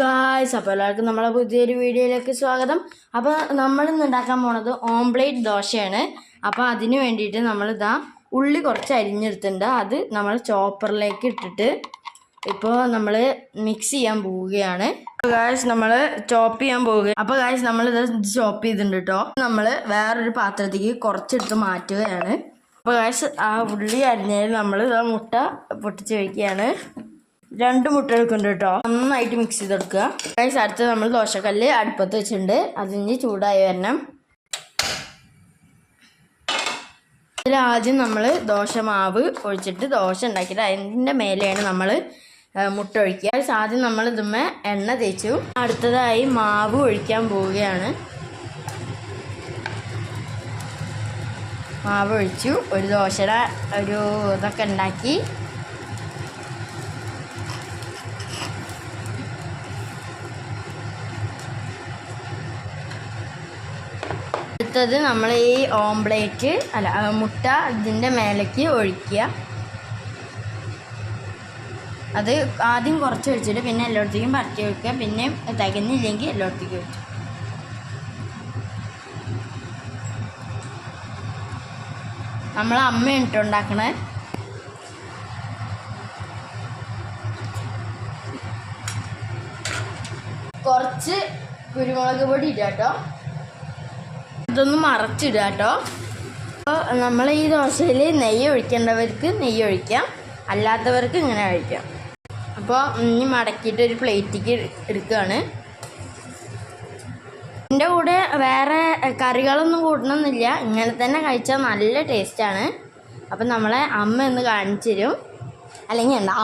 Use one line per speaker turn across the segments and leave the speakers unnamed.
Guys, അപ്പോൾ എല്ലാവർക്കും നമ്മളെ പുതിയൊരു വീഡിയോയിലേക്ക് സ്വാഗതം. അപ്പോൾ നമ്മളിന്ന് ഉണ്ടാക്കാൻ പോണത് ഓംപ്ലേറ്റ് ദോശയാണ്. അപ്പോൾ അതിന് വേണ്ടിയിട്ട് നമ്മളിതാ ഉള്ളി കുറച്ച് അരിഞ്ഞെടുത്തിട്ടുണ്ട്. അത് നമ്മൾ ചോപ്പറിലേക്ക് ഇട്ടിട്ട് ഇപ്പോൾ നമ്മൾ മിക്സ് ചെയ്യാൻ പോവുകയാണ്. ഗായ്സ്, നമ്മൾ ചോപ്പ് ചെയ്യാൻ പോവുക. അപ്പോൾ ഗായ്സ്, നമ്മളിത് ചോപ്പ് ചെയ്തിട്ടുണ്ട് കേട്ടോ. നമ്മൾ വേറൊരു പാത്രത്തേക്ക് കുറച്ചെടുത്ത് മാറ്റുകയാണ്. അപ്പോൾ ഗായ്സ്, ആ ഉള്ളി അരിഞ്ഞതിൽ നമ്മൾ മുട്ട പൊട്ടിച്ച് വയ്ക്കുകയാണ്. 2 മുട്ട എടുക്കുന്നുണ്ട് കേട്ടോ. നന്നായിട്ട് മിക്സ് ചെയ്തെടുക്കുക. ഗൈസ്, അടുത്ത് നമ്മൾ ദോശക്കല്ല് അടുപ്പത്ത് വെച്ചിട്ടുണ്ട്. അതിന് ചൂടായി വരണം. ആദ്യം നമ്മൾ ദോശ മാവ് ഒഴിച്ചിട്ട് ദോശ ഉണ്ടാക്കിയിട്ട് അതിൻ്റെ മേലെയാണ് നമ്മൾ മുട്ട ഒഴിക്കുക. ആദ്യം നമ്മൾ ഇതുമ്മേ എണ്ണ തേച്ചു. അടുത്തതായി മാവ് ഒഴിക്കാൻ പോവുകയാണ്. മാവ് ഒഴിച്ചു. ഒരു ദോശയുടെ ഒരു ഇതൊക്കെ ഉണ്ടാക്കി. അടുത്തത് നമ്മൾ ഈ ഓംപ്ലേറ്റ് മുട്ട ഇതിൻ്റെ മേലേക്ക് ഒഴിക്കുക. അത് ആദ്യം കുറച്ച് ഒഴിച്ചിട്ട് പിന്നെ എല്ലായിടത്തേക്കും പരത്തി ഒഴിക്കുക. പിന്നെ തികഞ്ഞില്ലെങ്കിൽ എല്ലായിടത്തേക്കും ഒഴിച്ചു. നമ്മളെ അമ്മയാണ് കേട്ടോ ഉണ്ടാക്കണേ. കുറച്ച് കുരുമുളക് പൊടി ഇടുക കേട്ടോ. ഇതൊന്ന് മറച്ചിടുക കേട്ടോ. അപ്പോൾ നമ്മൾ ഈ ദോശയിൽ നെയ്യ് ഒഴിക്കേണ്ടവർക്ക് നെയ്യ് ഒഴിക്കാം, അല്ലാത്തവർക്ക് ഇങ്ങനെ കഴിക്കാം. അപ്പോൾ ഇനി മടക്കിയിട്ട് ഒരു പ്ലേറ്റിക്ക് എടുക്കുകയാണ്. ഇതിൻ്റെ കൂടെ വേറെ കറികളൊന്നും കൂട്ടണമെന്നില്ല, ഇങ്ങനെ തന്നെ കഴിച്ചാൽ നല്ല ടേസ്റ്റാണ്. അപ്പം നമ്മളെ അമ്മ ഒന്ന് കാണിച്ചു തരും, അല്ലെങ്കിൽ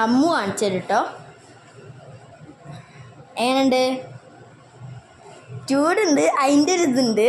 അമ്മു കാണിച്ചു തരും കേട്ടോ. എങ്ങനെയുണ്ട്? ചൂടുണ്ട്, അതിൻ്റെ ഒരു ഇതുണ്ട്.